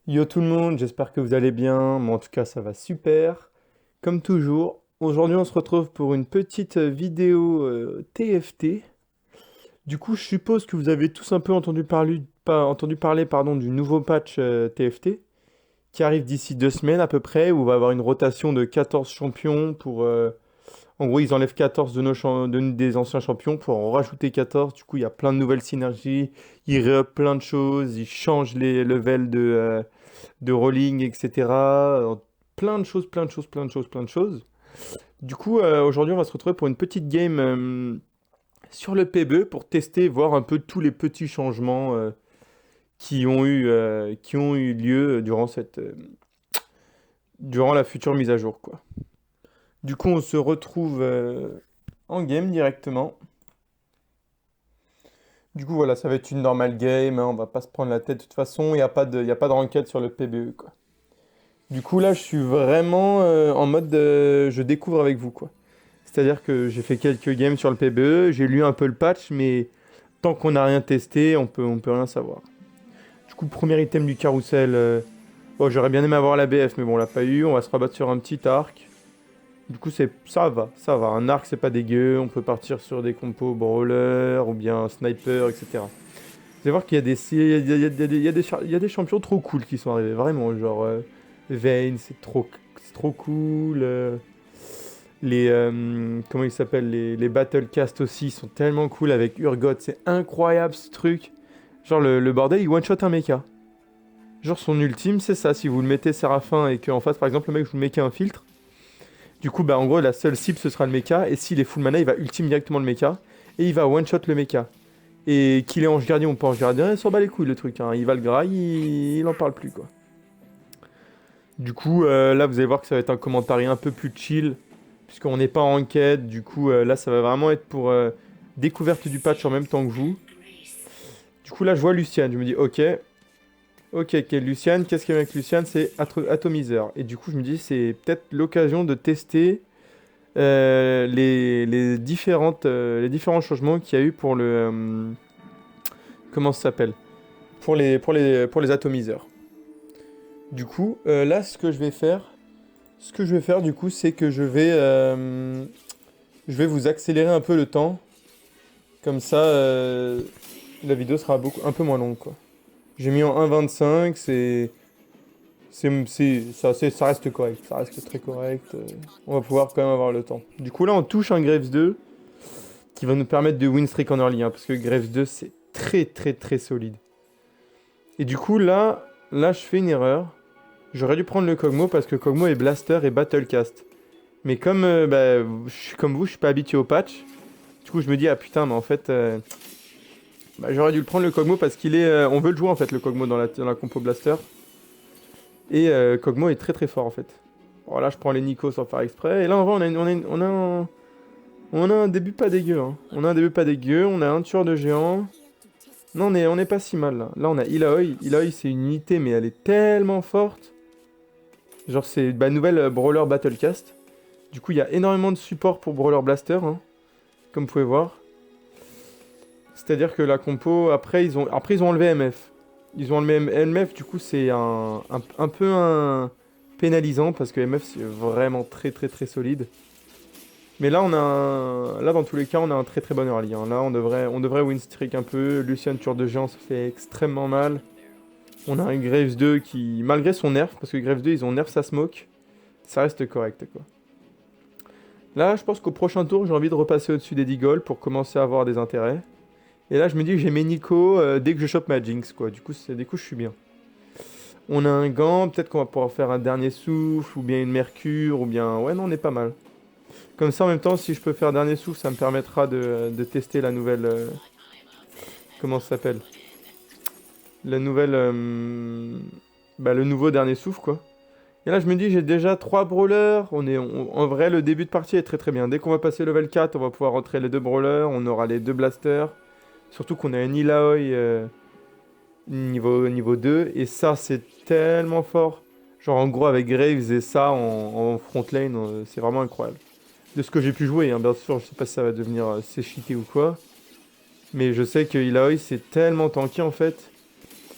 Yo tout le monde, j'espère que vous allez bien. Moi en tout cas ça va super. Comme toujours, aujourd'hui on se retrouve pour une petite vidéo TFT. Du coup je suppose que vous avez tous un peu entendu parler pardon, du nouveau patch TFT qui arrive d'ici 2 semaines à peu près où on va avoir une rotation de 14 champions pour... en gros ils enlèvent 14 des anciens champions pour en rajouter 14. Du coup il y a plein de nouvelles synergies, ils re-up plein de choses, ils changent les levels de rolling, etc. Plein de choses, plein de choses, plein de choses, plein de choses. Du coup, aujourd'hui, on va se retrouver pour une petite game sur le PBE pour tester, voir un peu tous les petits changements qui ont eu lieu durant la future mise à jour, quoi. Du coup, on se retrouve en game directement. Du coup, voilà, ça va être une normale game, hein, on va pas se prendre la tête. De toute façon, il y a pas de ranked sur le PBE, quoi. Du coup, là, je suis vraiment en mode je découvre avec vous, quoi. C'est-à-dire que j'ai fait quelques games sur le PBE, j'ai lu un peu le patch, mais tant qu'on n'a rien testé, on peut rien savoir. Du coup, premier item du carrousel, bon, j'aurais bien aimé avoir la BF, mais bon, on l'a pas eu, on va se rabattre sur un petit arc. Du coup, ça va, ça va. Un arc, c'est pas dégueu, on peut partir sur des compos brawler ou bien sniper, etc. Vous allez voir qu'il y a il y a des champions trop cool qui sont arrivés, vraiment, genre Vayne, c'est trop cool. Comment ils s'appellent les Battlecast aussi sont tellement cool avec Urgot, c'est incroyable ce truc. Genre le bordel, il one-shot un mecha. Genre son ultime, c'est ça, si vous le mettez Séraphin et qu'en face par exemple le mec vous le mettez un filtre, du coup bah en gros la seule cible ce sera le mecha et s'il est full mana, il va ultime directement le mecha et il va one-shot le mecha. Et qu'il est ange gardien ou pas ange gardien, il s'en bat les couilles le truc, hein. Il va le graille, il en parle plus quoi. Du coup là vous allez voir que ça va être un commentaire un peu plus chill puisqu'on n'est pas en quête, du coup là ça va vraiment être pour découverte du patch en même temps que vous. Du coup là je vois Luciane, je me dis ok, Luciane, qu'est-ce qu'il y a avec Luciane? C'est atomiseur. Et du coup je me dis c'est peut-être l'occasion de tester les différents changements qu'il y a eu pour comment ça s'appelle? Pour les atomiseurs. Du coup là ce que je vais faire du coup c'est que je vais vous accélérer un peu le temps. Comme ça, la vidéo sera un peu moins longue, quoi. J'ai mis en 1,25, ça reste correct, ça reste très correct. On va pouvoir quand même avoir le temps. Du coup, là, on touche un Graves 2 qui va nous permettre de win streak en early, hein, parce que Graves 2, c'est très, très, très solide. Et du coup, là, je fais une erreur. J'aurais dû prendre le Kog'Maw parce que Kog'Maw est Blaster et Battlecast. Mais comme bah, je suis comme vous, je suis pas habitué au patch. Du coup, je me dis, ah putain, mais en fait, bah, j'aurais dû le prendre le Kog'Maw parce qu'il est. On veut le jouer en fait, le Kog'Maw dans la compo Blaster. Et Kog'Maw est très très fort en fait. Bon, là, je prends les Nico sans faire exprès. Et là, en vrai, on a un début pas dégueu, hein. On a un début pas dégueu, on a un tueur de géant. Non, on est pas si mal là. Là, on a Illaoi. Illaoi, c'est une unité, mais elle est tellement forte. Genre, c'est bah, nouvelle Brawler Battlecast. Du coup, il y a énormément de support pour Brawler Blaster, hein, comme vous pouvez voir. C'est-à-dire que la compo, après, ils ont enlevé MF. Ils ont enlevé MF, du coup, c'est un peu pénalisant parce que MF, c'est vraiment très très très solide. Mais là, là, dans tous les cas, on a un très très bon early, hein. Là, on devrait win streak un peu. Lucian, tueur de géant, ça fait extrêmement mal. On a un Graves 2 qui, malgré son nerf, parce que Graves 2, ils ont nerf sa smoke, ça reste correct, quoi. Là, je pense qu'au prochain tour, j'ai envie de repasser au-dessus des Deagle pour commencer à avoir des intérêts. Et là, je me dis que j'ai mes Nico dès que je chope ma Jinx, quoi. Du coup, je suis bien. On a un gant, peut-être qu'on va pouvoir faire un dernier souffle, ou bien une mercure, ou bien... Ouais, non, on est pas mal. Comme ça, en même temps, si je peux faire dernier souffle, ça me permettra de tester la nouvelle... comment ça s'appelle? La nouvelle... bah, le nouveau dernier souffle, quoi. Et là, je me dis, j'ai déjà 3 brawlers. En vrai, le début de partie est très très bien. Dès qu'on va passer level 4, on va pouvoir rentrer les 2 brawlers, on aura les 2 blasters. Surtout qu'on a un Illaoi niveau 2. Et ça, c'est tellement fort. Genre, en gros, avec Graves et ça en front lane, c'est vraiment incroyable. De ce que j'ai pu jouer, hein, bien sûr, je sais pas si ça va devenir c'est cheaté ou quoi. Mais je sais que Illaoi, c'est tellement tanky en fait.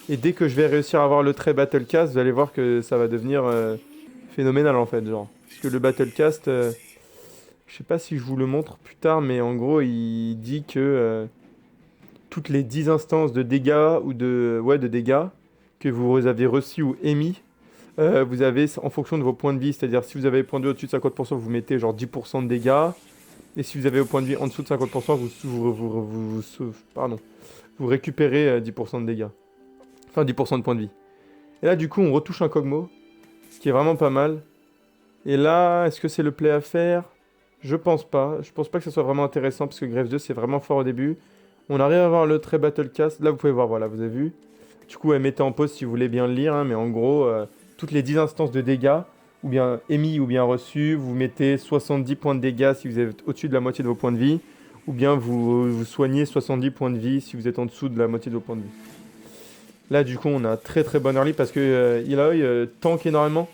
Et dès que je vais réussir à avoir le trait Battlecast, vous allez voir que ça va devenir phénoménal en fait, genre. Parce que le Battlecast, je sais pas si je vous le montre plus tard, mais en gros, il dit que toutes les 10 instances de dégâts ou de dégâts que vous avez reçus ou émis, vous avez en fonction de vos points de vie, c'est-à-dire si vous avez point de vie au-dessus de 50%, vous mettez genre 10% de dégâts, et si vous avez au point de vie en dessous de 50%, pardon, vous récupérez 10% de dégâts. Enfin 10% de points de vie. Et là du coup on retouche un Kog'Maw, ce qui est vraiment pas mal. Et là, est-ce que c'est le play à faire? Je pense pas. Je pense pas que ce soit vraiment intéressant parce que Graves 2 c'est vraiment fort au début. On arrive à avoir le trait Battlecast. Là vous pouvez voir, voilà, vous avez vu. Du coup, mettez en pause si vous voulez bien le lire, hein, mais en gros, toutes les 10 instances de dégâts, ou bien émis ou bien reçus, vous mettez 70 points de dégâts si vous êtes au-dessus de la moitié de vos points de vie, ou bien vous soignez 70 points de vie si vous êtes en dessous de la moitié de vos points de vie. Là, du coup, on a un très très bon early parce que Illaoi tank énormément.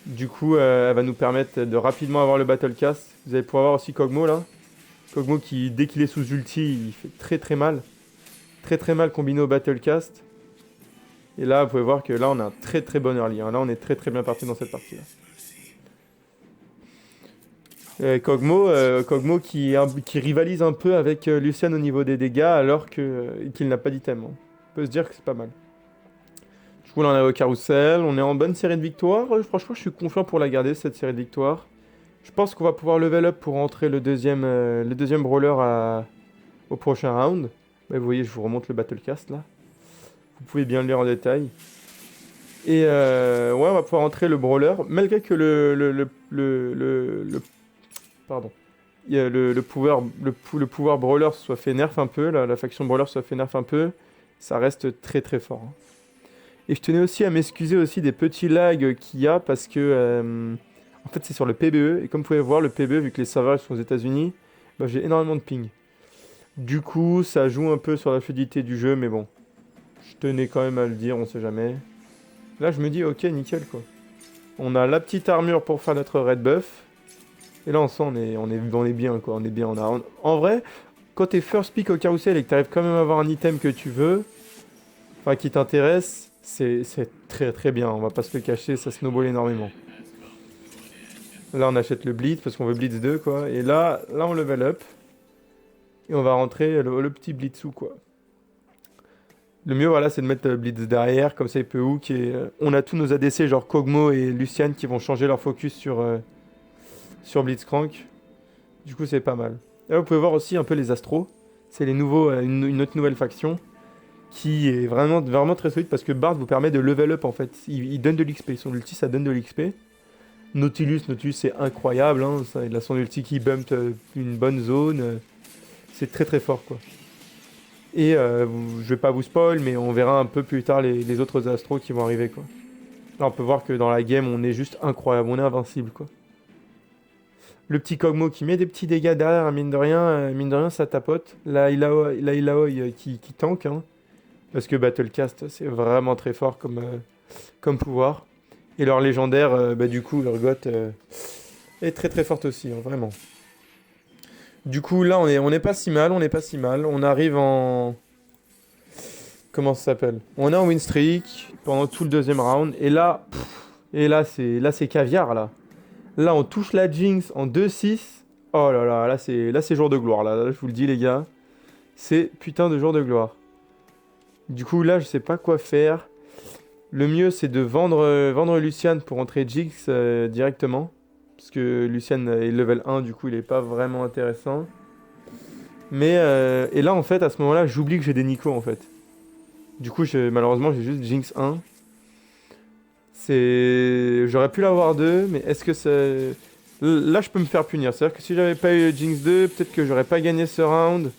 Du coup, elle va nous permettre de rapidement avoir le Battlecast. Vous allez pouvoir voir aussi Kog'Maw là. Kog'Maw qui, dès qu'il est sous ulti, il fait très très mal. Très très mal combiné au Battlecast. Et là, vous pouvez voir que là, on a un très très bon early. Hein. Là, on est très très bien parti dans cette partie-là. Kog'Maw qui rivalise un peu avec Lucian au niveau des dégâts alors qu'il n'a pas d'item. Hein. On peut se dire que c'est pas mal. Du coup, là, on est au carrousel. On est en bonne série de victoires. Franchement, je suis confiant pour la garder, cette série de victoires. Je pense qu'on va pouvoir level up pour rentrer le deuxième brawler au prochain round. Bah, vous voyez, je vous remonte le Battlecast là. Vous pouvez bien le lire en détail. Et ouais, on va pouvoir entrer le brawler, malgré que pardon, le pouvoir brawler soit fait nerf un peu, la faction brawler soit fait nerf un peu, ça reste très très fort. Hein. Et je tenais aussi à m'excuser aussi des petits lags qu'il y a parce que en fait c'est sur le PBE et comme vous pouvez voir le PBE vu que les serveurs sont aux États-Unis, bah, j'ai énormément de ping. Du coup, ça joue un peu sur la fluidité du jeu, mais bon, je tenais quand même à le dire, on sait jamais. Là, je me dis, ok, nickel, quoi. On a la petite armure pour faire notre red buff. Et là, on sent, on est bien, quoi. On est bien. En vrai, quand t'es first pick au carrousel et que t'arrives quand même à avoir un item que tu veux, enfin, qui t'intéresse, c'est très très bien. On va pas se le cacher, ça snowball énormément. Là, on achète le Blitz parce qu'on veut Blitz 2, quoi. Et là on level up. Et on va rentrer le petit Blitzou, quoi. Le mieux, voilà, c'est de mettre Blitz derrière, comme ça il peut hook. Et on a tous nos ADC, genre Kog'Maw et Lucian, qui vont changer leur focus sur Blitzcrank. Du coup, c'est pas mal. Et là, vous pouvez voir aussi un peu les Astros. C'est les nouveaux, une autre nouvelle faction qui est vraiment, vraiment très solide parce que Bard vous permet de level up en fait. Il donne de l'XP. Son ulti, ça donne de l'XP. Nautilus, c'est incroyable. Hein, ça, il a son ulti qui bump une bonne zone. C'est très très fort, quoi. Et je vais pas vous spoil, mais on verra un peu plus tard les autres astros qui vont arriver, quoi. Là, on peut voir que dans la game, on est juste incroyable, on est invincible, quoi. Le petit Kog'Maw qui met des petits dégâts derrière, mine de rien, ça tapote. Là, Illaoi qui tank, hein, parce que Battlecast, c'est vraiment très fort comme pouvoir. Et leur légendaire, bah, du coup, Urgot est très très forte aussi, hein, vraiment. Du coup, là, on est pas si mal, on est pas si mal. On arrive en... Comment ça s'appelle? On est en win streak pendant tout le deuxième round. Et là, c'est caviar, là. Là, on touche la Jinx en 2-6. Oh là là, là, c'est jour de gloire, là, je vous le dis, les gars. C'est putain de jour de gloire. Du coup, là, je sais pas quoi faire. Le mieux, c'est de vendre Lucian pour entrer Jinx directement. Parce que Lucian est level 1, du coup, il est pas vraiment intéressant. Mais, et là, en fait, à ce moment-là, j'oublie que j'ai des Nico, en fait. Du coup, malheureusement, j'ai juste Jinx 1. J'aurais pu l'avoir 2, mais est-ce que c'est... Là, je peux me faire punir. C'est-à-dire que si j'avais pas eu Jinx 2, peut-être que j'aurais pas gagné ce round.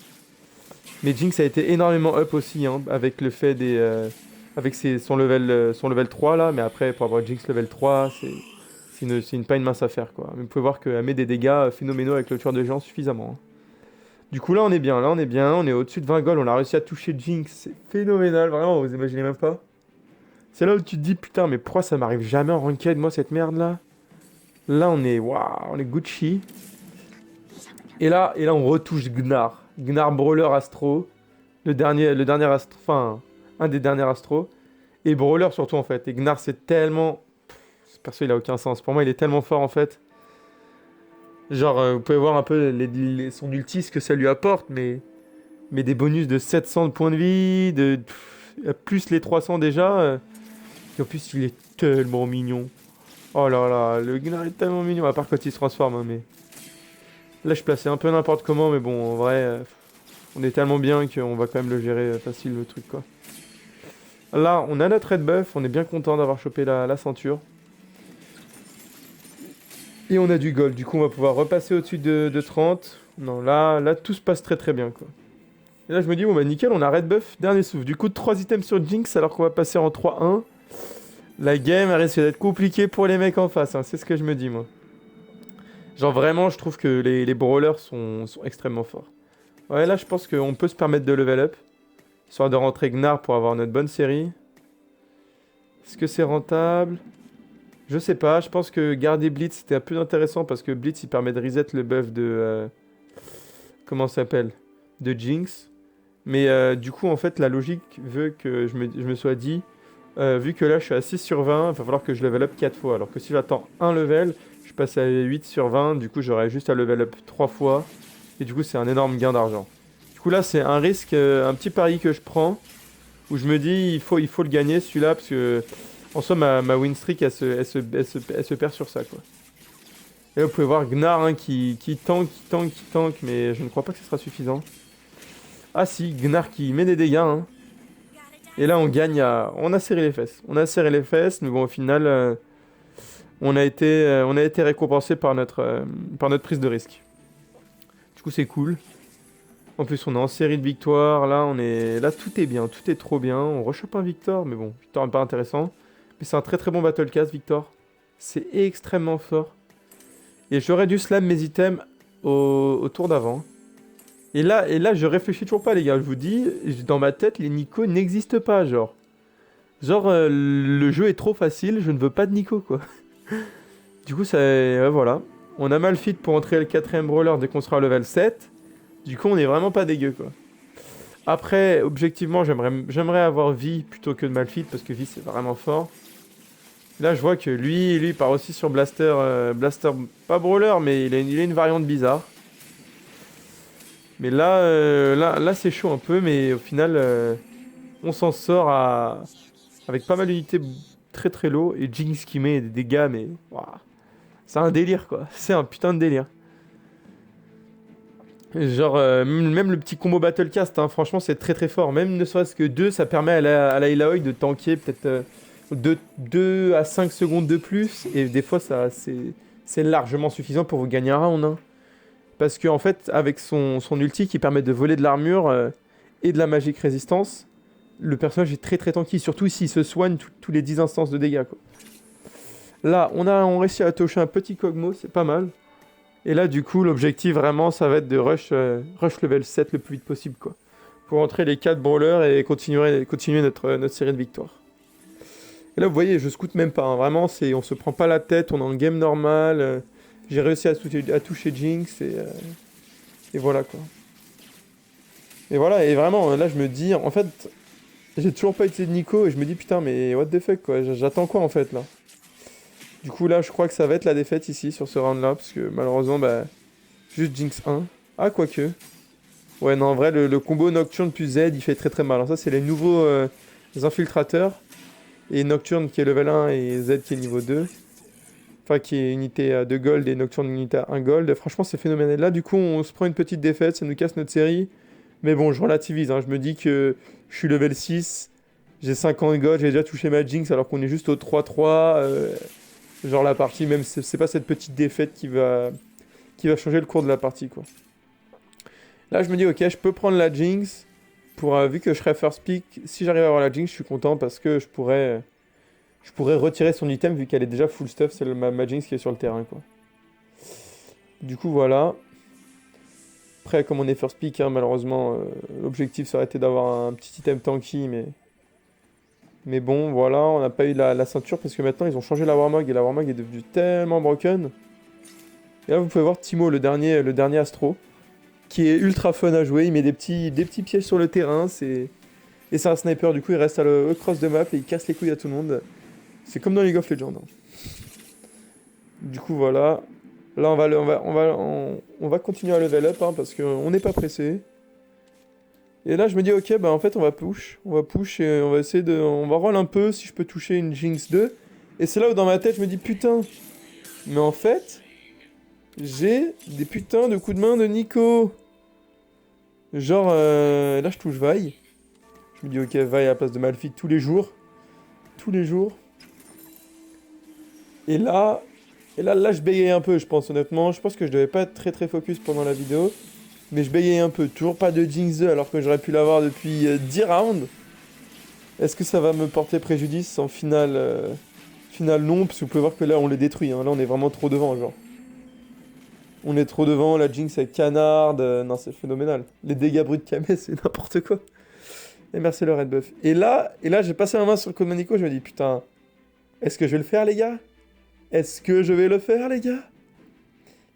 Mais Jinx a été énormément up aussi, hein, avec le fait des... avec son level 3, là. Mais après, pour avoir Jinx level 3, c'est pas une mince affaire, quoi. Mais vous pouvez voir qu'elle met des dégâts phénoménaux avec le tueur de géants suffisamment. Hein. Du coup, là, on est bien. On est au-dessus de 20 goals. On a réussi à toucher Jinx. C'est phénoménal, vraiment. Vous imaginez même pas. C'est là où tu te dis, putain, mais pourquoi ça m'arrive jamais en ranked, moi, cette merde-là? Là, waouh, on est Gucci. Et là, on retouche Gnar. Gnar Brawler Astro. Le dernier Astro. Enfin, Un des derniers Astro. Et Brawler surtout en fait. Et Gnar c'est tellement... Ce perso il a aucun sens. Pour moi il est tellement fort en fait. Genre vous pouvez voir un peu son ulti, ce que ça lui apporte. Mais des bonus de 700 de points de vie. Plus les 300 déjà. Et en plus il est tellement mignon. Oh là là, le Gnar est tellement mignon. À part quand il se transforme. Hein, mais... Là je plaçais un peu n'importe comment. Mais bon en vrai... on est tellement bien qu'on va quand même le gérer facile le truc quoi. Là, on a notre red buff, on est bien content d'avoir chopé la ceinture. Et on a du gold, du coup on va pouvoir repasser au-dessus de 30. Non, là, tout se passe très très bien quoi. Et là je me dis, bon bah nickel, on a red buff, dernier souffle. Du coup 3 items sur Jinx alors qu'on va passer en 3-1. La game elle risque d'être compliquée pour les mecs en face, hein, c'est ce que je me dis moi. Genre vraiment je trouve que les brawlers sont extrêmement forts. Ouais là je pense qu'on peut se permettre de level up. Histoire de rentrer Gnar pour avoir notre bonne série. Est-ce que c'est rentable? Je sais pas, je pense que garder Blitz c'était un peu intéressant parce que Blitz il permet de reset le buff de... comment ça s'appelle? De Jinx. Mais du coup en fait la logique veut que je me sois dit, vu que là je suis à 6 sur 20, il va falloir que je level up 4 fois. Alors que si j'attends un level, je passe à 8 sur 20, du coup j'aurais juste à level up 3 fois. Et du coup c'est un énorme gain d'argent. Du coup là c'est un risque, un petit pari que je prends, où je me dis il faut le gagner celui-là, parce que en soi ma win streak elle se perd sur ça quoi. Et là vous pouvez voir Gnar hein, qui tank, mais je ne crois pas que ce sera suffisant. Ah si, Gnar qui met des dégâts hein. Et là on gagne on a serré les fesses. On a serré les fesses, mais bon au final on a été récompensé par notre prise de risque. Du coup c'est cool. En plus, on est en série de victoires. Là, tout est bien. Tout est trop bien. On rechoppe un Victor. Mais bon, Victor n'est pas intéressant. Mais c'est un très très bon battle cast, Victor. C'est extrêmement fort. Et j'aurais dû slam mes items au tour d'avant. Et là, je réfléchis toujours pas, les gars. Je vous dis, dans ma tête, les Nico n'existent pas, genre. Le jeu est trop facile. Je ne veux pas de Nico, quoi. Du coup, voilà. On a mal fit pour entrer le 4ème brawler dès qu'on sera level 7. Du coup, on est vraiment pas dégueu, quoi. Après, objectivement, j'aimerais avoir Vi plutôt que de Malphite, parce que Vi, c'est vraiment fort. Là, je vois que lui, il part aussi sur Blaster, pas Brawler, mais il a une variante bizarre. Mais là c'est chaud un peu, mais au final, on s'en sort avec pas mal d'unités très très low, et Jinx qui met des dégâts, mais... Wow. C'est un délire, quoi. C'est un putain de délire. Genre, même le petit combo Battlecast, hein, franchement, c'est très très fort. Même ne serait-ce que 2, ça permet à la Illaoi de tanker peut-être 2 à 5 secondes de plus. Et des fois, c'est largement suffisant pour vous gagner un round. Hein. Parce qu'en fait, avec son ulti qui permet de voler de l'armure et de la magique résistance, le personnage est très très tanky. Surtout s'il se soigne tous les 10 instances de dégâts. Quoi. Là, on réussit à toucher un petit Kog'Maw, c'est pas mal. Et là, du coup, l'objectif vraiment, ça va être de rush level 7 le plus vite possible, quoi. Pour entrer les 4 brawlers et continuer notre série de victoires. Et là, vous voyez, je scoute même pas. Hein. Vraiment, on se prend pas la tête, on est en game normal. J'ai réussi à toucher Jinx et voilà, quoi. Et voilà, et vraiment, là, je me dis, en fait, j'ai toujours pas utilisé de Nico et je me dis, putain, mais what the fuck, quoi. J'attends quoi, en fait, là? Du coup, là, je crois que ça va être la défaite ici, sur ce round-là, parce que malheureusement, bah, juste Jinx 1. Ah, quoique. Ouais, non, en vrai, le combo Nocturne plus Z, il fait très très mal. Alors ça, c'est les nouveaux infiltrateurs. Et Nocturne qui est level 1 et Z qui est niveau 2. Enfin, qui est unité 2 gold et Nocturne unité 1 gold. Franchement, c'est phénoménal. Là, du coup, on se prend une petite défaite, ça nous casse notre série. Mais bon, je relativise, hein. Je me dis que je suis level 6, j'ai 50 gold, j'ai déjà touché ma Jinx alors qu'on est juste au 3-3. Genre la partie, même c'est pas cette petite défaite qui va changer le cours de la partie, quoi. Là, je me dis, ok, je peux prendre la Jinx. Vu que je serai first pick, si j'arrive à avoir la Jinx, je suis content parce que je pourrais retirer son item vu qu'elle est déjà full stuff, c'est ma Jinx qui est sur le terrain, quoi. Du coup, voilà. Après, comme on est first pick, hein, malheureusement, l'objectif ça aurait été d'avoir un petit item tanky, mais bon, voilà, on n'a pas eu la ceinture parce que maintenant ils ont changé la Warmog et la Warmog est devenue tellement broken. Et là, vous pouvez voir Timo, le dernier Astro, qui est ultra fun à jouer. Il met des petits pièges sur le terrain. Et c'est un sniper, du coup il reste à le cross de map et il casse les couilles à tout le monde. C'est comme dans League of Legends. Hein. Du coup voilà. Là on va continuer à level up hein, parce qu'on n'est pas pressé. Et là je me dis ok bah en fait on va push et on va essayer de... On va roll un peu si je peux toucher une Jinx 2. Et c'est là où dans ma tête je me dis putain. Mais en fait, j'ai des putains de coups de main de Nico. Genre là je touche Vi. Je me dis ok Vi à la place de Malphite tous les jours. Tous les jours. Et là je bégayais un peu, je pense, honnêtement. Je pense que je devais pas être très très focus pendant la vidéo. Mais je bégayais un peu. Toujours pas de Jinx 2 alors que j'aurais pu l'avoir depuis 10 rounds. Est-ce que ça va me porter préjudice en finale finale non, parce que vous pouvez voir que là on les détruit. Hein. Là on est vraiment trop devant, genre. On est trop devant, la Jinx avec Canard. Non, c'est phénoménal. Les dégâts bruts de Kameh, c'est n'importe quoi. Et merci le red buff. Et là j'ai passé ma main sur le code Manico, je me dis putain, est-ce que je vais le faire les gars? Est-ce que je vais le faire, les gars?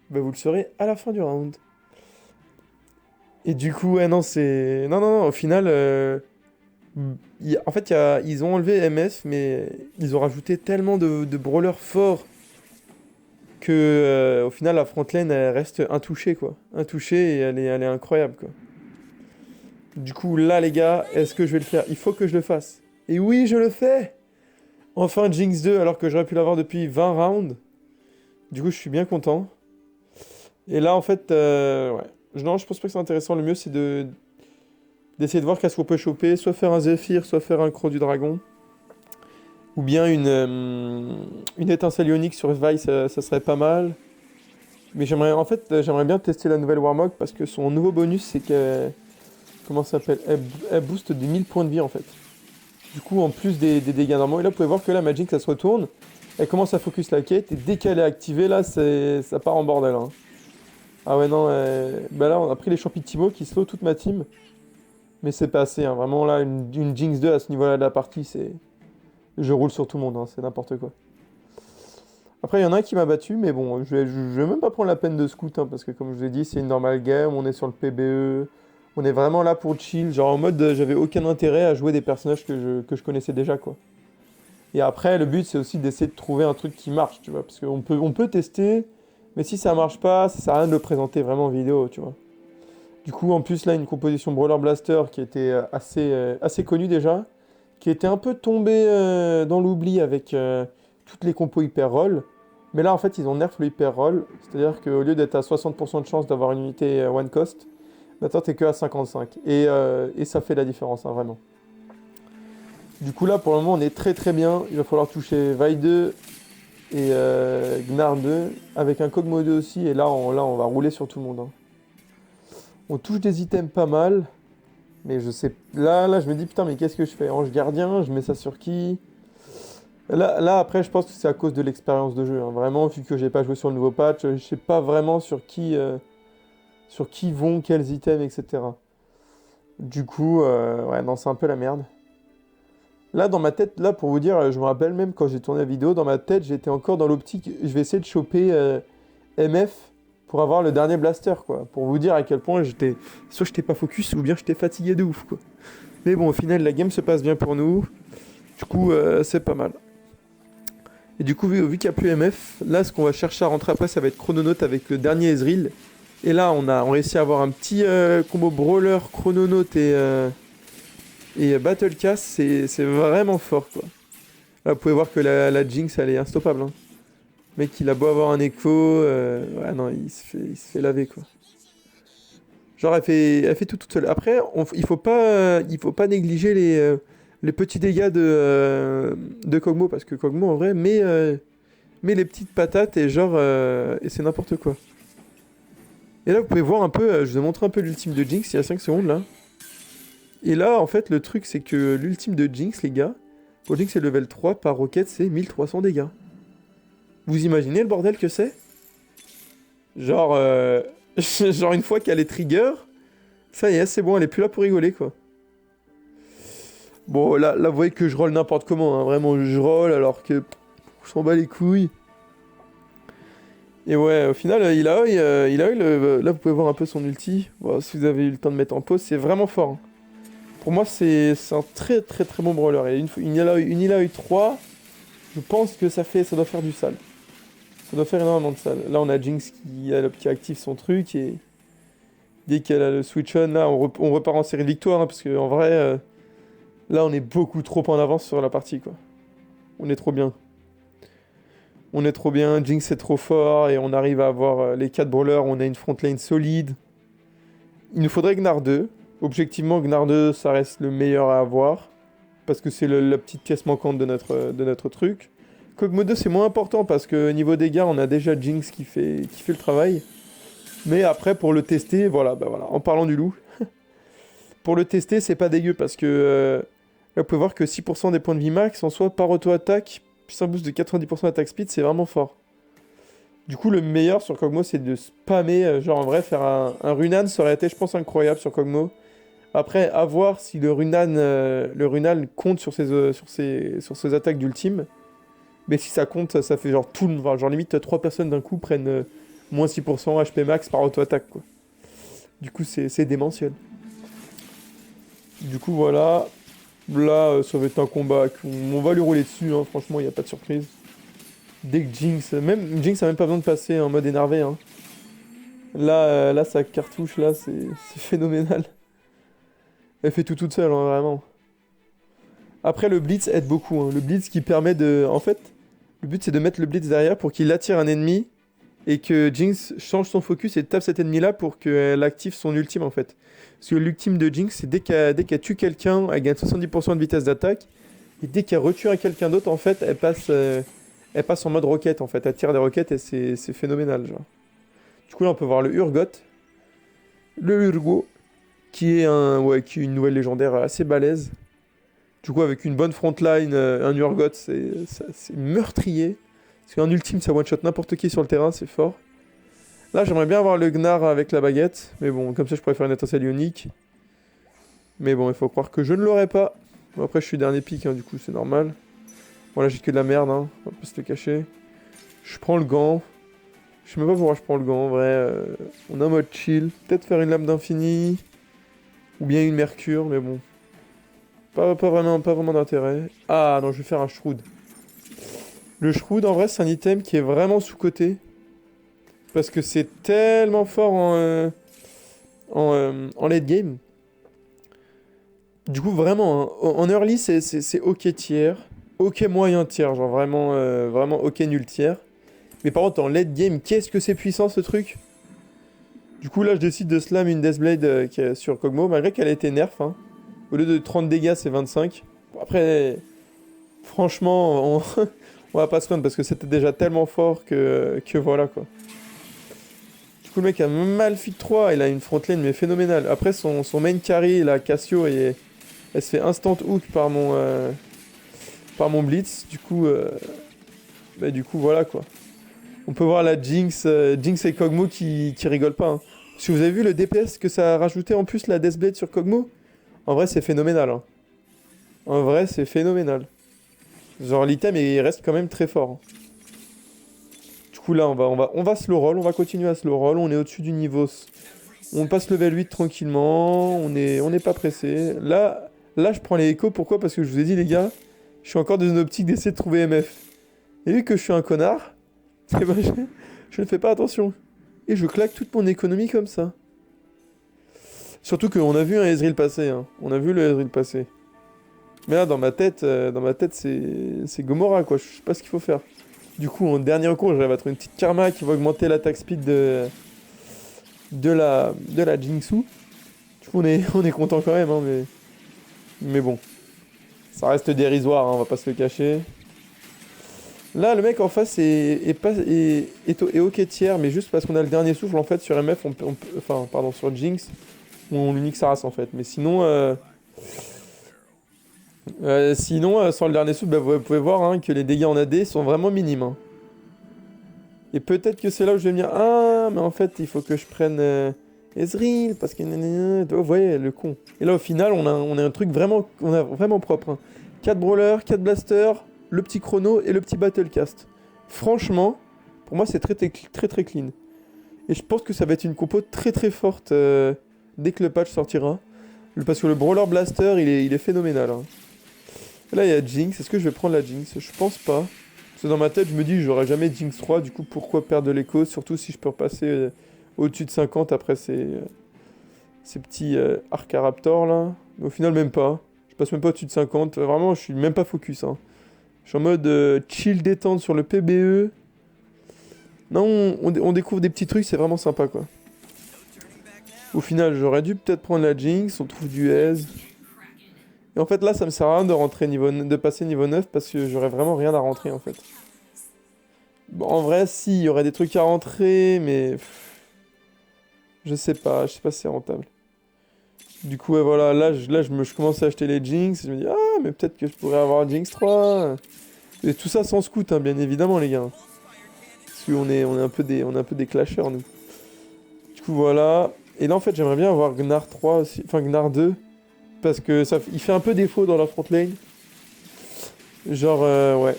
Bah, vous le saurez à la fin du round. Et du coup, ouais, non, c'est... Non, au final... En fait, ils ont enlevé MF, mais ils ont rajouté tellement de brawlers forts que, au final, la frontline, elle reste intouchée, quoi. Intouchée, et elle est incroyable, quoi. Du coup, là, les gars, est-ce que je vais le faire? Il faut que je le fasse. Et oui, je le fais! Enfin, Jinx 2, alors que j'aurais pu l'avoir depuis 20 rounds. Du coup, je suis bien content. Et là, en fait, ouais. Non, je pense pas que c'est intéressant. Le mieux, c'est d'essayer de voir qu'est-ce qu'on peut choper. Soit faire un Zephyr, soit faire un Croc du Dragon. Ou bien une étincelle ionique sur Vi, ça serait pas mal. Mais j'aimerais bien tester la nouvelle Warmog parce que son nouveau bonus, c'est qu'elle... Comment ça s'appelle? Elle booste des 1000 points de vie, en fait. Du coup, en plus des dégâts normaux. Et là, vous pouvez voir que la Magic, ça se retourne. Elle commence à focus la quête. Et dès qu'elle est activée, là, ça part en bordel. Hein. Ah ouais, non. Bah là, on a pris les champions Timo qui slow toute ma team. Mais c'est pas assez. Hein. Vraiment, là, une Jinx 2 à ce niveau-là de la partie, c'est... Je roule sur tout le monde. Hein. C'est n'importe quoi. Après, il y en a un qui m'a battu. Mais bon, je vais même pas prendre la peine de scout. Hein, parce que, comme je vous ai dit, c'est une normale game. On est sur le PBE. On est vraiment là pour chill. Genre en mode, j'avais aucun intérêt à jouer des personnages que je connaissais déjà, quoi. Et après, le but, c'est aussi d'essayer de trouver un truc qui marche, tu vois. Parce qu'on peut tester, mais si ça marche pas, ça sert à rien de le présenter vraiment en vidéo, tu vois. Du coup, en plus, là, une composition Brawler Blaster qui était assez connue déjà, qui était un peu tombée dans l'oubli avec toutes les compos hyper roll. Mais là, en fait, ils ont nerf le hyper roll. C'est-à-dire qu'au lieu d'être à 60% de chance d'avoir une unité one cost, maintenant, t'es que à 55. Et ça fait la différence, hein, vraiment. Du coup, là, pour le moment, on est très très bien. Il va falloir toucher Vi 2 et Gnar 2 avec un Kog'Maw 2 aussi. Et là, on va rouler sur tout le monde. Hein. On touche des items pas mal. Mais je sais... Là, je me dis, putain, mais qu'est-ce que je fais? Ange gardien, je mets ça sur qui? Là, après, je pense que c'est à cause de l'expérience de jeu. Hein. Vraiment, vu que j'ai pas joué sur le nouveau patch, je sais pas vraiment sur qui vont, quels items, etc. Du coup, ouais, non, c'est un peu la merde. Là, dans ma tête, là, pour vous dire, je me rappelle même quand j'ai tourné la vidéo, dans ma tête, j'étais encore dans l'optique, je vais essayer de choper MF pour avoir le dernier blaster, quoi. Pour vous dire à quel point soit j'étais pas focus, ou bien j'étais fatigué de ouf, quoi. Mais bon, au final, la game se passe bien pour nous. Du coup, c'est pas mal. Et du coup, vu qu'il n'y a plus MF, là, ce qu'on va chercher à rentrer après, ça va être Chrononaute avec le dernier Ezreal. Et là, on réussi à avoir un petit combo Brawler, Chrononaute et Battle Cass, c'est vraiment fort, quoi. Là, vous pouvez voir que la Jinx, elle est instoppable. Hein. Le mec, il a beau avoir un écho, ouais, non, il se fait laver, quoi. Genre, elle fait tout toute seule. Après, il faut pas négliger les petits dégâts de Kog'Maw, parce que Kog'Maw, en vrai, met les petites patates et genre, et c'est n'importe quoi. Et là, vous pouvez voir un peu, je vous ai montré un peu l'ultime de Jinx il y a 5 secondes, là. Et là, en fait, le truc, c'est que l'ultime de Jinx, les gars, pour Jinx, c'est level 3, par roquette, c'est 1300 dégâts. Vous imaginez le bordel que c'est? Genre, genre, une fois qu'elle est trigger, ça y est, c'est bon, elle est plus là pour rigoler, quoi. Bon, là vous voyez que je roll n'importe comment, hein. Vraiment, je roll alors que je s'en bats les couilles. Et ouais, au final, là, vous pouvez voir un peu son ulti. Bon, si vous avez eu le temps de mettre en pause, c'est vraiment fort. Hein. Pour moi, c'est un très très très bon brawler. Et une Illaoi 3, je pense que ça doit faire du sale. Ça doit faire énormément de sale. Là, on a Jinx qui active son truc et dès qu'elle a le switch on, là, on repart en série de victoire hein, parce qu'en vrai, là, on est beaucoup trop en avance sur la partie, quoi. On est trop bien. On est trop bien, Jinx est trop fort et on arrive à avoir les 4 brawlers, on a une front lane solide. Il nous faudrait Gnar 2. Objectivement, Gnar 2, ça reste le meilleur à avoir. Parce que c'est la petite pièce manquante de notre truc. Kog'Maw 2, c'est moins important parce que niveau dégâts, on a déjà Jinx qui fait le travail. Mais après, pour le tester, voilà, bah voilà, en parlant du loup. Pour le tester, c'est pas dégueu parce que là, vous pouvez voir que 6% des points de vie max, en soit par auto-attaque, puis un boost de 90% d'attaque speed, c'est vraiment fort. Du coup, le meilleur sur Kog'Maw, c'est de spammer, genre en vrai, faire un Runan, ça aurait été, je pense, incroyable sur Kog'Maw. Après, à voir si le Runan compte sur ses attaques d'ultime. Mais si ça compte, ça fait genre tout le... Genre limite, 3 personnes d'un coup prennent moins 6% HP max par auto-attaque, quoi. Du coup, c'est démentiel. Du coup, voilà. Là, ça va être un combat on va lui rouler dessus, hein. Franchement, il n'y a pas de surprise. Dès que Jinx... Même Jinx a même pas besoin de passer en mode énervé, hein. Là, sa cartouche, là, c'est phénoménal. Elle fait tout toute seule, hein, vraiment. Après, le Blitz aide beaucoup, hein. Le Blitz qui permet de... En fait, le but, c'est de mettre le Blitz derrière pour qu'il attire un ennemi et que Jinx change son focus et tape cet ennemi-là pour qu'elle active son ultime, en fait. Parce que l'ultime de Jinx, c'est dès qu'elle tue quelqu'un, elle gagne 70% de vitesse d'attaque. Et dès qu'elle retue à quelqu'un d'autre, en fait, elle passe en mode roquette, en fait. Elle tire des roquettes et c'est phénoménal, genre. Du coup, là, on peut voir le Urgot. Le Urgot, qui est une nouvelle légendaire assez balèze. Du coup, avec une bonne frontline, un Urgot, c'est meurtrier. Parce qu'un ultime, ça one-shot n'importe qui sur le terrain, c'est fort. Là, j'aimerais bien avoir le Gnar avec la baguette. Mais bon, comme ça, je pourrais faire une étincelle ionique. Mais bon, il faut croire que je ne l'aurai pas. Bon, après, je suis dernier pick, hein, du coup, c'est normal. Bon, là, j'ai que de la merde, hein. On va pas se le cacher. Je prends le gant. Je sais même pas pourquoi je prends le gant, en vrai. On est en mode chill. Peut-être faire une lame d'infini. Ou bien une mercure, mais bon. Pas vraiment d'intérêt. Ah non, je vais faire un Shroud. Le Shroud, en vrai, c'est un item qui est vraiment sous-coté. Parce que c'est tellement fort en late game. Du coup, vraiment, hein, en early, c'est ok tiers. Ok moyen tiers, genre vraiment ok nul tiers. Mais par contre, en late game, qu'est-ce que c'est puissant ce truc? Du coup, là, je décide de slam une Deathblade qui est sur Kog'Maw, malgré qu'elle a été nerf. Hein. Au lieu de 30 dégâts, c'est 25. Bon, après, franchement, on va pas se plaindre parce que c'était déjà tellement fort que voilà, quoi. Du coup, le mec a Malphite 3, il a une frontline, mais phénoménale. Après, son main carry, la Cassio, elle se fait instant hook par mon Blitz. Du coup, voilà, quoi. On peut voir la Jinx et Kog'Maw qui rigolent pas. Hein. Si vous avez vu le DPS que ça a rajouté en plus la Deathblade sur Kog'Maw, en vrai c'est phénoménal. Hein. En vrai c'est phénoménal. Genre l'item il reste quand même très fort. Hein. Du coup là on va slow roll, on va continuer à slow roll, on est au-dessus du niveau. On passe level 8 tranquillement, on est pas pressé. Là je prends les échos, pourquoi? Parce que je vous ai dit les gars, je suis encore dans une optique d'essayer de trouver MF. Et vu que je suis un connard, eh ben, je ne fais pas attention. Et je claque toute mon économie comme ça. Surtout qu'on a vu un Ezreal passer. Hein. On a vu le Ezreal passer. Mais là, dans ma tête c'est Gomorrah, quoi. Je sais pas ce qu'il faut faire. Du coup, en dernier recours, j'arrive à trouver une petite karma qui va augmenter l'attaque speed de la Jinxu. Du coup, on est content quand même, hein, mais bon. Ça reste dérisoire, hein, on va pas se le cacher. Là, le mec en face est ok tiers, mais juste parce qu'on a le dernier souffle, en fait, sur MF, sur Jinx, on lui nique sa race, en fait. Mais sinon, sans le dernier souffle, bah, vous pouvez voir hein, que les dégâts en AD sont vraiment minimes. Hein. Et peut-être que c'est là où je vais me dire, ah, mais en fait, il faut que je prenne Ezreal, parce que... Vous voyez, le con. Et là, au final, on a un truc vraiment propre. Hein. 4 brawlers, 4 blasters... le petit chrono et le petit battlecast. Franchement, pour moi, c'est très clean. Et je pense que ça va être une compo très forte dès que le patch sortira. Parce que le Brawler Blaster, il est phénoménal. Hein. Là, il y a Jinx. Est-ce que je vais prendre la Jinx? Je pense pas. Parce que dans ma tête, je me dis, j'aurai jamais Jinx 3. Du coup, pourquoi perdre de l'écho? Surtout si je peux repasser au-dessus de 50 après ces petits Arcaraptor là. Mais au final, même pas. Je passe même pas au-dessus de 50. Vraiment, je suis même pas focus. Hein. Je suis en mode chill détente sur le PBE. Non, on découvre des petits trucs, c'est vraiment sympa quoi. Au final, j'aurais dû peut-être prendre la Jinx, on trouve du aise. Et en fait, là, ça me sert à rien de rentrer de passer niveau 9 parce que j'aurais vraiment rien à rentrer en fait. Bon, en vrai, si, il y aurait des trucs à rentrer, mais. Je sais pas si c'est rentable. Du coup, ouais, voilà, je commence à acheter les Jinx. Je me dis, ah, mais peut-être que je pourrais avoir Jinx 3. Et tout ça sans scout, hein, bien évidemment, les gars. Parce on est un peu des clasheurs, nous. Du coup, voilà. Et là, en fait, j'aimerais bien avoir Gnar 3 aussi. Enfin, Gnar 2. Parce que il fait un peu défaut dans la front lane. Genre, ouais.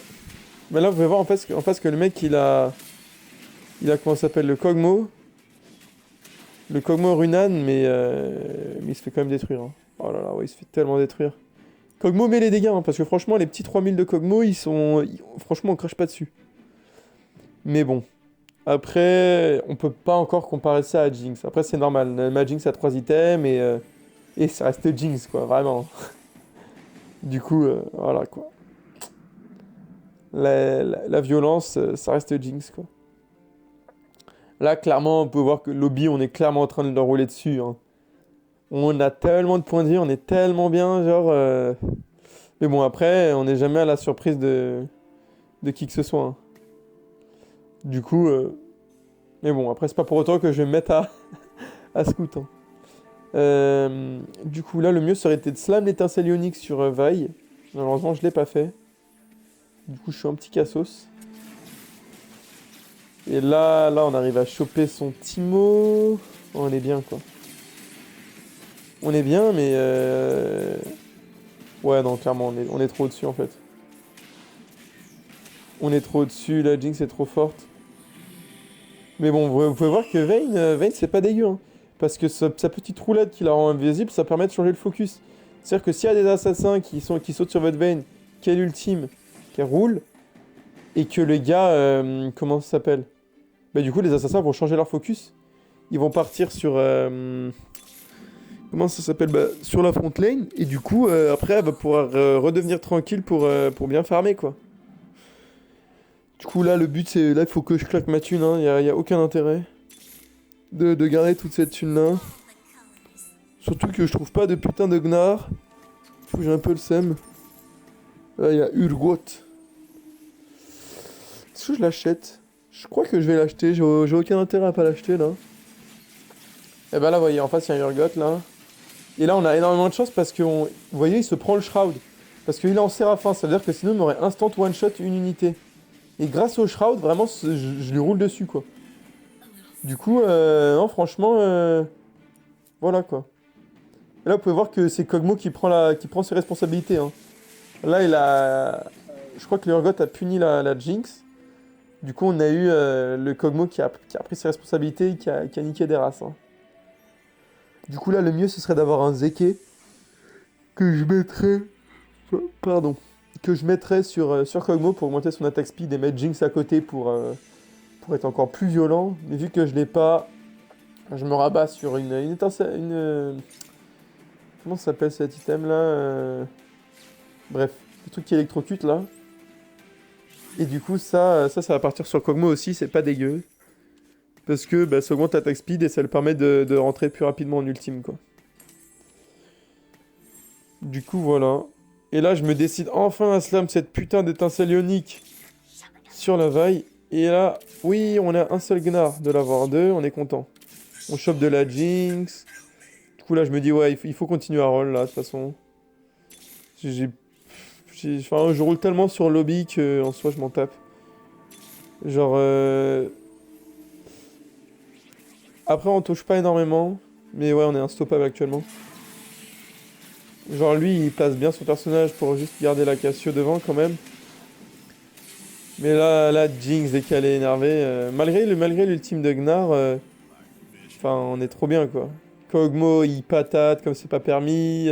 Mais là, vous pouvez voir en face que le mec, il a comment ça s'appelle, le Kog'Maw. Le Kog'Maw Runan, mais il se fait quand même détruire. Hein. Oh là là, ouais, il se fait tellement détruire. Kog'Maw met les dégâts, hein, parce que franchement, les petits 3000 de Kog'Maw, franchement, on crache pas dessus. Mais bon. Après, on peut pas encore comparer ça à Jinx. Après, c'est normal. Ma Jinx a 3 items et ça reste Jinx, quoi, vraiment. Du coup, voilà, quoi. La violence, ça reste Jinx, quoi. Là, clairement, on peut voir que lobby, on est clairement en train de leur rouler dessus. Hein. On a tellement de points de vie, on est tellement bien, genre... Mais bon, après, on n'est jamais à la surprise de qui que ce soit. Hein. Du coup... Mais bon, après, c'est pas pour autant que je vais me mettre à scout. Hein. Du coup, là, le mieux serait de slam l'étincelle ionique sur Vi. Malheureusement, je l'ai pas fait. Du coup, je suis un petit cassos. Et là, on arrive à choper son Timo. Oh, on est bien, quoi. On est bien, mais... Ouais, non, clairement, on est trop au-dessus, en fait. On est trop au-dessus, la Jinx est trop forte. Mais bon, vous pouvez voir que Vayne c'est pas dégueu. Hein. Parce que sa petite roulade qui la rend invisible, ça permet de changer le focus. C'est-à-dire que s'il y a des assassins qui sautent sur votre Vayne, qui a l'ultime, qui roule, et que le gars, comment ça s'appelle? Bah du coup, les assassins vont changer leur focus. Ils vont partir sur... comment ça s'appelle? Bah, sur la front lane, et du coup, après, elle va pouvoir redevenir tranquille pour bien farmer, quoi. Du coup, là, le but, c'est... Là, il faut que je claque ma thune, hein. Y a aucun intérêt de garder toute cette thune-là. Surtout que je trouve pas de putain de Gnar. Du coup, j'ai un peu le seum. Là, il y a Urgot. Est-ce que je l'achète? Je crois que je vais l'acheter. J'ai aucun intérêt à pas l'acheter, là. Et ben là, vous voyez, en face, il y a un Urgot, là. Et là, on a énormément de chance parce que, vous voyez, il se prend le Shroud. Parce qu'il est en Séraphin. Ça veut dire que sinon, il m'aurait instant one-shot une unité. Et grâce au Shroud, vraiment, je lui roule dessus, quoi. Du coup, non, franchement, voilà, quoi. Et là, vous pouvez voir que c'est Kog'Maw qui prend ses responsabilités. Hein. Là, je crois que le Urgot a puni la Jinx. Du coup, on a eu le Kog'Maw qui a pris ses responsabilités et qui a niqué des races. Hein. Du coup, là, le mieux, ce serait d'avoir un Zeke que je mettrais... Pardon. Que je mettrais sur Kog'Maw pour augmenter son attaque speed et mettre Jinx à côté pour être encore plus violent. Mais vu que je l'ai pas, je me rabats sur une étincelle... Comment ça s'appelle cet item là Bref, le truc qui électrocute là. Et du coup, ça va partir sur Kog'Maw aussi, c'est pas dégueu. Parce que bah, ça augmente l'attaque speed et ça le permet de rentrer plus rapidement en ultime quoi. Du coup, voilà. Et là, je me décide enfin à slam cette putain d'étincelle ionique sur la vaille. Et là, oui, on a un seul Gnar de l'avoir deux, on est content. On chope de la Jinx. Du coup, là, je me dis, ouais, il faut continuer à roll là, de toute façon. Enfin, je roule tellement sur le lobby que en soi, je m'en tape. Genre, après, on touche pas énormément. Mais ouais, on est instoppable actuellement. Genre, lui, il place bien son personnage pour juste garder la Cassio devant quand même. Mais là, Jinx, dès qu'elle est énervée, malgré l'ultime de Gnar, enfin, on est trop bien, quoi. Kog'Maw, il patate comme c'est pas permis.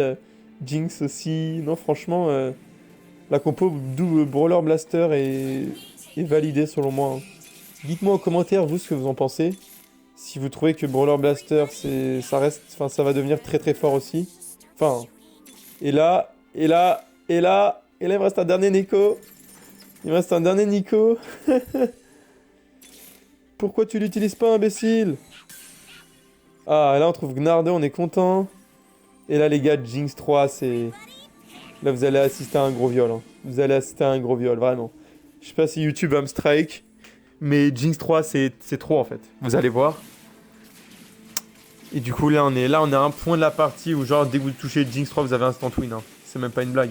Jinx aussi. Non, franchement, la compo double Brawler Blaster est validée selon moi, hein. Dites-moi en commentaire, vous, ce que vous en pensez. Si vous trouvez que Brawler Blaster, ça reste, enfin, ça va devenir très très fort aussi. Enfin, et là, et là, et là, et là, il me reste un dernier Nico. Il me reste un dernier Nico. Pourquoi tu l'utilises pas, imbécile? Ah, là, on trouve Gnarde, on est content. Et là, les gars, Jinx 3, c'est... Là, vous allez assister à un gros viol, hein. Vous allez assister à un gros viol, vraiment. Je sais pas si YouTube va me strike, mais Jinx 3, c'est trop, en fait. Vous allez voir. Et du coup, là, on est à un point de la partie où, genre, dès que vous touchez Jinx 3, vous avez instant win, hein. C'est même pas une blague.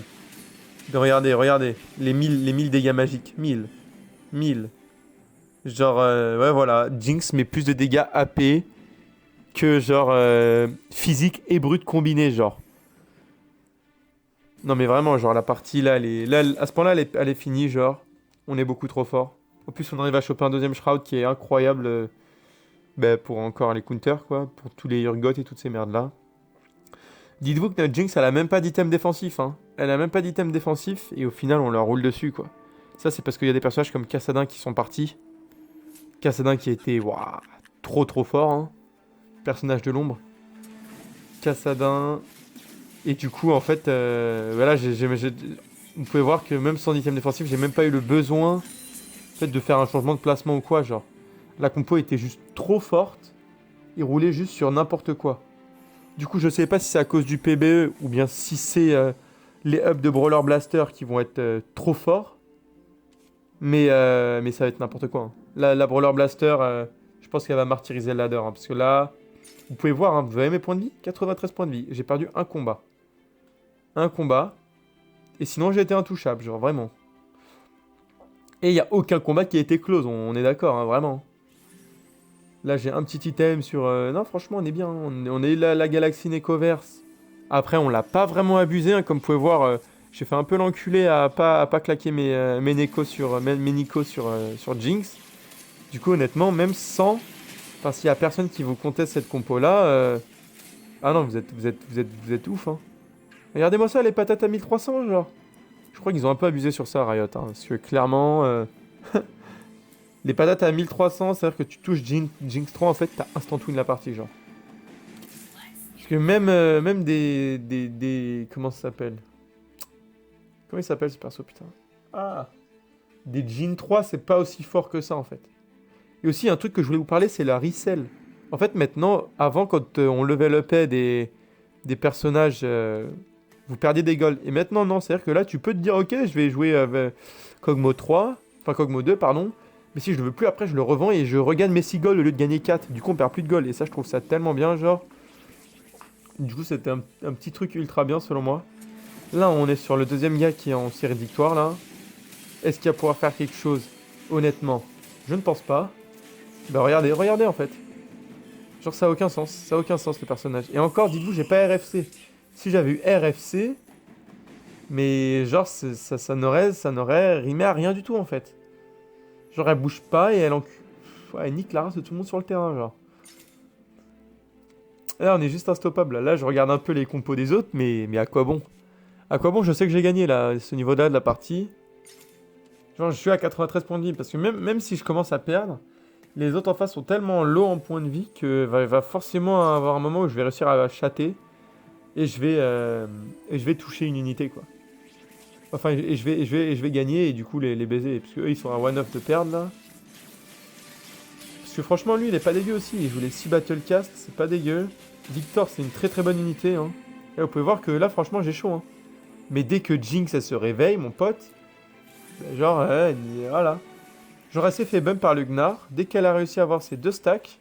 Mais regardez. Les 1000 dégâts magiques. 1000. Genre, ouais, voilà. Jinx met plus de dégâts AP que, genre, physique et brut combiné, genre. Non, mais vraiment, genre, la partie, là, à ce point-là, elle est finie, genre. On est beaucoup trop fort. En plus, on arrive à choper un deuxième Shroud qui est incroyable, bah, pour encore les counters, quoi. Pour tous les Urgot et toutes ces merdes-là. Dites-vous que notre Jinx, elle a même pas d'item défensif, hein. Elle a même pas d'item défensif, et au final, on leur roule dessus, quoi. Ça, c'est parce qu'il y a des personnages comme Kassadin qui sont partis. Kassadin qui a été, waouh, trop fort, hein. Personnage de l'ombre. Kassadin. Et du coup, en fait, voilà, vous pouvez voir que même sans item défensif, j'ai même pas eu le besoin, en fait, de faire un changement de placement ou quoi, genre. La compo était juste trop forte. Il roulait juste sur n'importe quoi. Du coup, je sais pas si c'est à cause du PBE ou bien si c'est les hubs de Brawler Blaster qui vont être trop forts. Mais ça va être n'importe quoi, hein. La Brawler Blaster, je pense qu'elle va martyriser le ladder, hein, parce que là, vous pouvez voir, hein, vous avez mes points de vie, 93 points de vie. J'ai perdu un combat. Un combat. Et sinon, j'ai été intouchable, genre vraiment. Et il n'y a aucun combat qui a été close, on est d'accord, hein, vraiment. Là, j'ai un petit item sur... Non, franchement, on est bien, hein. On est la galaxie Necoverse. Après, on l'a pas vraiment abusé, hein, comme vous pouvez voir. J'ai fait un peu l'enculé à pas claquer mes Neko mes Nico sur Jinx. Du coup, honnêtement, même sans... Enfin, s'il y a personne qui vous conteste cette compo-là... Ah non, vous êtes ouf, hein. Regardez-moi ça, les patates à 1300, genre. Je crois qu'ils ont un peu abusé sur ça, Riot, hein, parce que clairement... les patates à 1300, c'est-à-dire que tu touches Jinx 3, en fait, t'as instant win la partie, genre. Parce que même des... Comment ça s'appelle? Comment il s'appelle ce perso, putain? Ah! Des Jin 3, c'est pas aussi fort que ça, en fait. Et aussi, un truc que je voulais vous parler, c'est la resell. En fait, maintenant, avant, quand on level upait des personnages, vous perdiez des golds. Et maintenant, non, c'est-à-dire que là, tu peux te dire, ok, je vais jouer avec Kog'Maw 3, enfin Kog'Maw 2, pardon. Mais si je le veux plus, après, je le revends et je regagne mes 6 golds au lieu de gagner 4. Du coup, on perd plus de golds. Et ça, je trouve ça tellement bien, genre. Du coup, c'était un petit truc ultra bien, selon moi. Là, on est sur le deuxième gars qui est en série de victoire, là. Est-ce qu'il va pouvoir faire quelque chose? Honnêtement, je ne pense pas. Bah, regardez, en fait. Genre, ça a aucun sens. Ça a aucun sens, le personnage. Et encore, dites-vous, j'ai pas RFC. Si j'avais eu RFC... Mais genre, ça n'aurait rimé à rien du tout, en fait. Genre, elle bouge pas et ouais, elle nique la race de tout le monde sur le terrain, genre. Là, on est juste instoppable. Là, je regarde un peu les compos des autres, mais à quoi bon? À quoi bon? Je sais que j'ai gagné, là, ce niveau-là de la partie. Genre, je suis à 93 points de vie, parce que même si je commence à perdre, les autres en face sont tellement low en points de vie que va forcément avoir un moment où je vais réussir à chatter et je vais toucher une unité, quoi. Enfin, je vais gagner et du coup les baiser. Parce qu'eux, ils sont à 1-off de perdre, là. Parce que franchement, lui, il est pas dégueu aussi. Il joue les 6 Battlecast, c'est pas dégueu. Victor, c'est une très bonne unité, hein. Et vous pouvez voir que là, franchement, j'ai chaud, hein. Mais dès que Jinx, elle se réveille, mon pote, bah, genre, voilà. Genre, elle s'est fait bump par le Gnar. Dès qu'elle a réussi à avoir ses 2 stacks,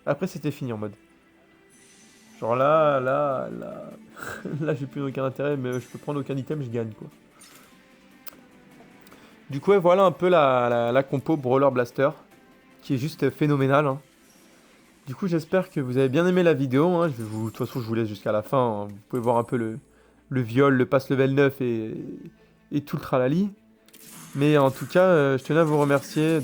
après, c'était fini en mode. Genre là, là, j'ai plus aucun intérêt, mais je peux prendre aucun item, je gagne, quoi. Du coup, ouais, voilà un peu la compo Brawler Blaster, qui est juste phénoménale, hein. Du coup, j'espère que vous avez bien aimé la vidéo, hein. De toute façon, je vous laisse jusqu'à la fin, hein. Vous pouvez voir un peu le viol, le pass level 9 et tout le tralali. Mais en tout cas, je tenais à vous remercier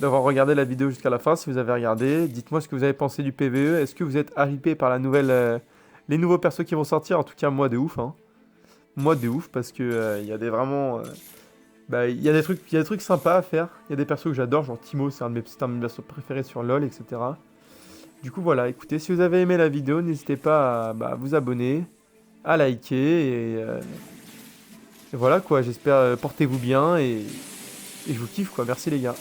d'avoir regardé la vidéo jusqu'à la fin. Si vous avez regardé, dites-moi ce que vous avez pensé du PvE. Est-ce que vous êtes hypé par la nouvelle, les nouveaux persos qui vont sortir? En tout cas, moi de ouf, hein. Moi de ouf parce que il y a des vraiment, bah, il y a des trucs sympas à faire. Il y a des persos que j'adore, genre Timo, c'est un de mes persos préférés sur LoL, etc. Du coup, voilà, écoutez, si vous avez aimé la vidéo, n'hésitez pas à bah, vous abonner, à liker et voilà quoi. J'espère portez-vous bien et je vous kiffe quoi. Merci les gars.